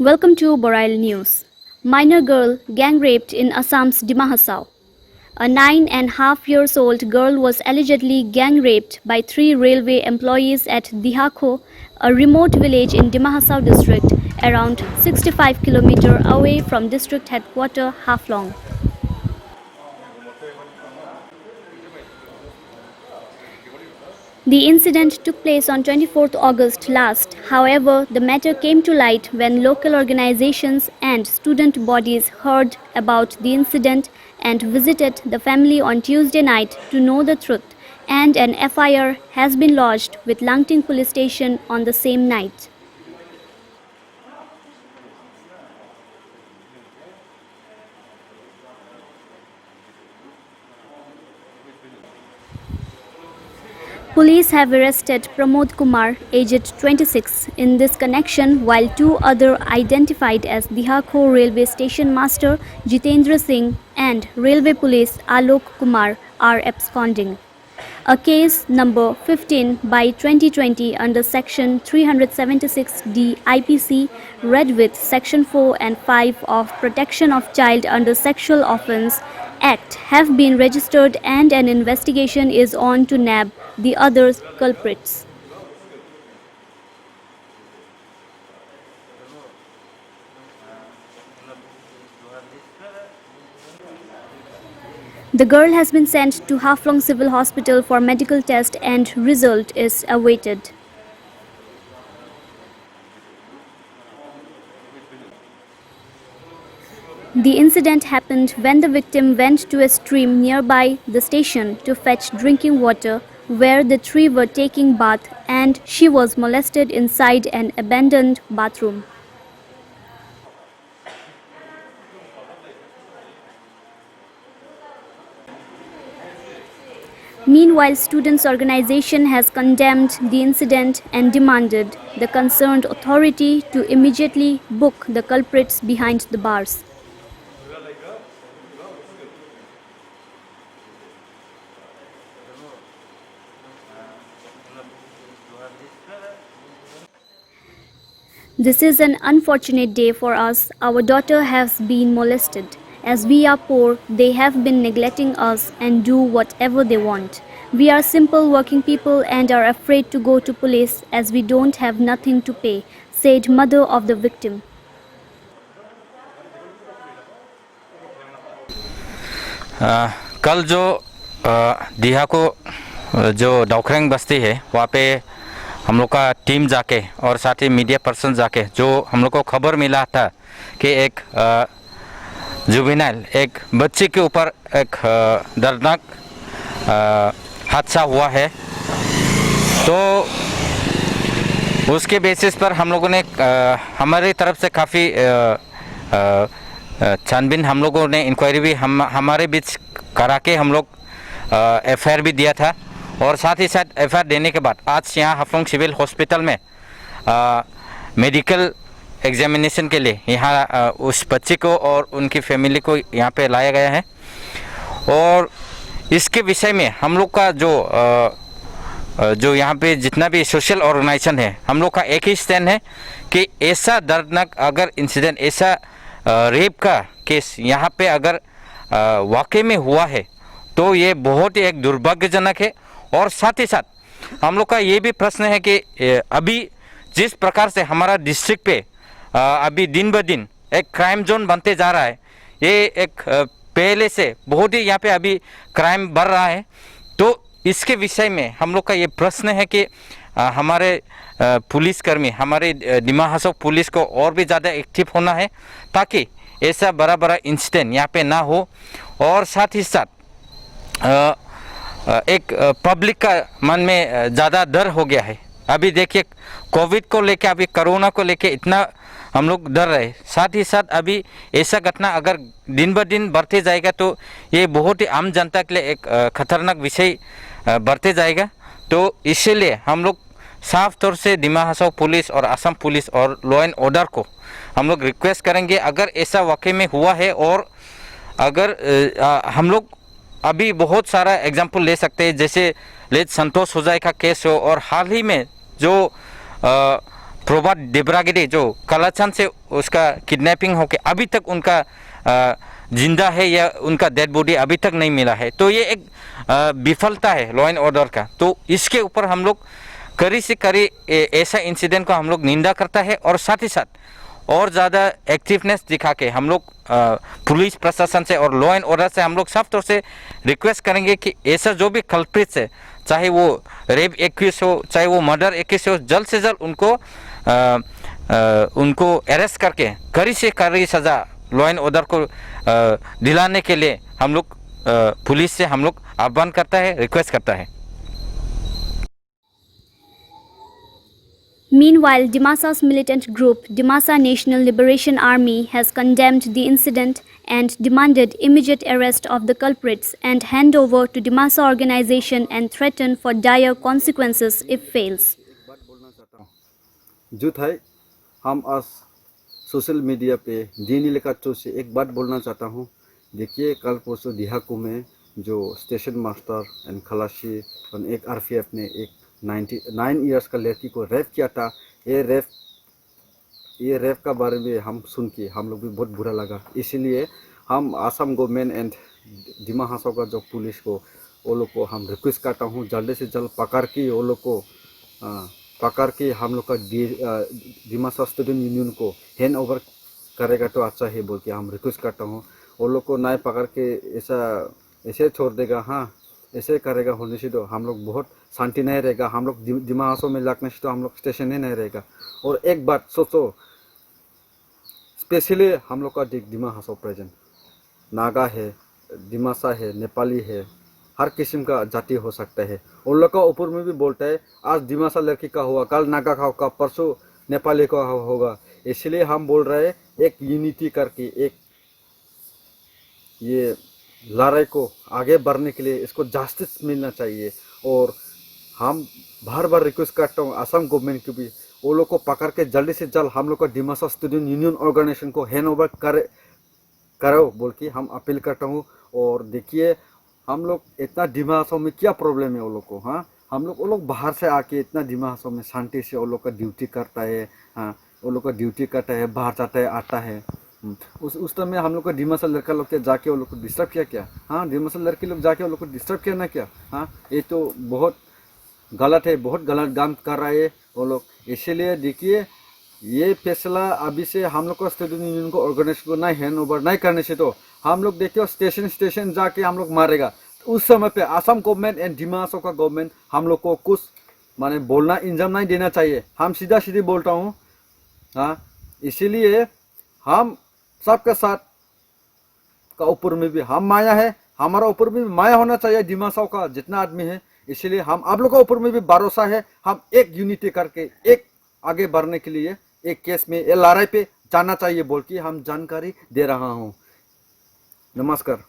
Welcome to Borail News. Minor girl gang raped in Assam's Dima Hasao. A 9.5-year-old girl was allegedly gang raped by 3 railway employees at Dihako, a remote village in Dima Hasao district, around 65 km away from district headquarters Haflong. The incident took place on 24th August last. However, the matter came to light when local organizations and student bodies heard about the incident and visited the family on Tuesday night to know the truth, and an FIR has been lodged with Langting police station on the same night. Police have arrested Pramod Kumar, aged 26, in this connection, while 2 others identified as Dihako Railway Station Master Jitendra Singh and Railway Police Alok Kumar are absconding. A case number 15/2020 under Section 376D IPC, read with Section 4 and 5 of Protection of Child under Sexual Offence Act have been registered, and an investigation is on to nab the other culprits. The girl has been sent to Haflong Civil Hospital for medical test and result is awaited. The incident happened when the victim went to a stream nearby the station to fetch drinking water, where the 3 were taking bath, and she was molested inside an abandoned bathroom. Meanwhile, students' organization has condemned the incident and demanded the concerned authority to immediately book the culprits behind the bars. This is an unfortunate day for us. Our daughter has been molested. As we are poor, they have been neglecting us and do whatever they want. We are simple working people and are afraid to go to police as we don't have nothing to pay, said mother of the victim. कल जो दिहा को जो डॉक्रेंग बस्ती है वहाँ पे हम लोग का टीम जाके और साथ ही मीडिया पर्सन जाके जो हम लोग को खबर मिला था कि एक जुवेनाइल एक बच्चे के ऊपर एक दर्दनाक हादसा हुआ है, तो उसके बेसिस पर हम लोगों ने हमारी तरफ से काफ़ी छानबीन हम लोगों ने इंक्वायरी भी हमारे बीच करा के हम लोग FIR भी दिया था, और साथ ही साथ FIR देने के बाद आज यहाँ हाफलोंग सिविल हॉस्पिटल में मेडिकल एग्जामिनेशन के लिए यहाँ उस बच्चे को और उनकी फैमिली को यहाँ पे लाया गया है। और इसके विषय में हम लोग का जो यहाँ पे जितना भी सोशल ऑर्गेनाइजेशन है, हम लोग का एक ही स्टैंड है कि ऐसा दर्दनाक अगर इंसिडेंट, ऐसा रेप का केस यहाँ पे अगर वाकई में हुआ है तो ये बहुत ही एक दुर्भाग्यजनक है। और साथ ही साथ हम लोग का ये भी प्रश्न है कि अभी जिस प्रकार से हमारा डिस्ट्रिक्ट पे अभी दिन ब दिन एक क्राइम जोन बनते जा रहा है, ये एक पहले से बहुत ही यहाँ पे अभी क्राइम बढ़ रहा है, तो इसके विषय में हम लोग का ये प्रश्न है कि हमारे पुलिसकर्मी, हमारे डिमा हासाओ पुलिस को और भी ज़्यादा एक्टिव होना है ताकि ऐसा बड़ा बड़ा इंसिडेंट यहाँ पे ना हो। और साथ ही साथ एक पब्लिक का मन में ज़्यादा डर हो गया है। अभी देखिए कोविड को लेके, अभी कोरोना को लेके इतना हम लोग डर रहे, साथ ही साथ अभी ऐसा घटना अगर दिन ब दिन बढ़ते जाएगा तो ये बहुत ही आम जनता के लिए एक खतरनाक विषय बढ़ते जाएगा। तो इसीलिए हम लोग साफ तौर से डिमा हासाओ पुलिस और असम पुलिस और लॉ एंड ऑर्डर को हम लोग रिक्वेस्ट करेंगे, अगर ऐसा वाकई में हुआ है और अगर हम लोग अभी बहुत सारा एग्जांपल ले सकते हैं, जैसे लेट संतोष होजाई का केस हो, और हाल ही में जो प्रभात देबरागिरी जो कालाचंद से उसका किडनैपिंग होके अभी तक उनका जिंदा है या उनका डेड बॉडी अभी तक नहीं मिला है, तो ये एक विफलता है लॉ एंड ऑर्डर का। तो इसके ऊपर हम लोग कड़ी से कड़ी ऐसा इंसिडेंट को हम लोग निंदा करता है और साथ ही साथ और ज़्यादा एक्टिवनेस दिखा के हम लोग पुलिस प्रशासन से और लॉ एंड ऑर्डर से हम लोग साफ तौर से रिक्वेस्ट करेंगे कि ऐसा जो भी कल्प्रिट्स है, चाहे वो रेप एक्यूज हो चाहे वो मर्डर एक्यूज हो, जल्द से जल्द उनको अरेस्ट करके कड़ी से कड़ी सज़ा लॉ एंड ऑर्डर को दिलाने के लिए हम लोग पुलिस से हम लोग आह्वान करता है, रिक्वेस्ट करता है। Meanwhile, Dimasa's militant group, Dimasa National Liberation Army, has condemned the incident and demanded immediate arrest of the culprits and handover to Dimasa organization and threatened for dire consequences if fails. बात बोलना चाहता हूँ जुत है, हम आज social media पे दीनी लेकर से एक बात बोलना चाहता हूँ। देखिए, कल परसों दिहाकू में जो स्टेशन मास्टर एंड खलासी और एक आरपीएफ ने एक 99 इयर्स का लड़की को रेप किया था। ये रेप का बारे में हम सुन के हम लोग भी बहुत बुरा लगा। इसीलिए हम आसाम गवर्नमेंट एंड दिमा हासाओ का जो पुलिस को वो लोग को हम रिक्वेस्ट करता हूँ, जल्दी से जल्द पकड़ के वो लोग को पकड़ के हम लोग का दिमासा स्टूडेंट यूनियन को हैंड ओवर करेगा तो अच्छा है बोल के हम रिक्वेस्ट करता हूँ। वो लोग को नहीं पकड़ के ऐसे छोड़ देगा, हाँ ऐसे करेगा होने से तो हम लोग बहुत शांति नहीं रहेगा। हम लोग दिमा हासों में लगने से तो हम लोग स्टेशन ही नहीं रहेगा। और एक बात सोचो, स्पेशली हम लोग का दिमा हासों प्रेजेंट नागा है, दिमासा है, नेपाली है, हर किस्म का जाति हो सकता है। उन लोग का ऊपर में भी बोलता है आज दिमासा लड़की का हुआ, कल नागा का होगा, परसों नेपाली का होगा। इसलिए हम बोल रहे हैं एक यूनिटी करके एक ये लड़ाई को आगे बढ़ने के लिए इसको जस्टिस मिलना चाहिए। और हम बार बार रिक्वेस्ट करता हूँ असम गवर्नमेंट को भी, वो लोग को पकड़ के जल्दी से जल्द हम लोग का दिमासा स्टूडेंट यूनियन ऑर्गेनाइजेशन को हैंड ओवर करो बोल के हम अपील करता हूँ। और देखिए, हम लोग इतना दिमासा में क्या प्रॉब्लम है वो लोग को, हाँ वो लोग बाहर से आके इतना दिमासा में शांति से वो लोग का ड्यूटी करता है, हाँ वो लोग का ड्यूटी करता है, बाहर जाता है आता है। उस टाइम में हम लोग का दिमासा लड़का लोग के जाके वो लोग को डिस्टर्ब किया क्या? हाँ, दिमासा लड़के लोग जाके वो लोग को डिस्टर्ब किया ना क्या? हाँ, ये तो बहुत गलत है, बहुत गलत काम कर रहा है वो लोग। इसीलिए देखिए, ये फैसला अभी से हम लोग को स्टूडेंट यूनियन को ऑर्गेनाइजेशन को नहीं हैंड ओवर नहीं करने से तो हम लोग देखिए स्टेशन जाके हम लोग मारेगा। तो उस समय पे असम गवर्नमेंट एंड दिमा हासो का गवर्नमेंट हम लोग को कुछ माने बोलना इंजाम नहीं देना चाहिए। हम सीधा सीधी बोलता हूँ, हाँ इसीलिए हम सबके साथ का ऊपर में भी हम माया है, हमारा ऊपर में भी माया होना चाहिए दिमासाओ का जितना आदमी है। इसलिए हम आप लोगों का ऊपर में भी भरोसा है, हम एक यूनिटी करके एक आगे बढ़ने के लिए एक केस में ये लड़ाई पे जाना चाहिए बोल के हम जानकारी दे रहा हूँ। नमस्कार।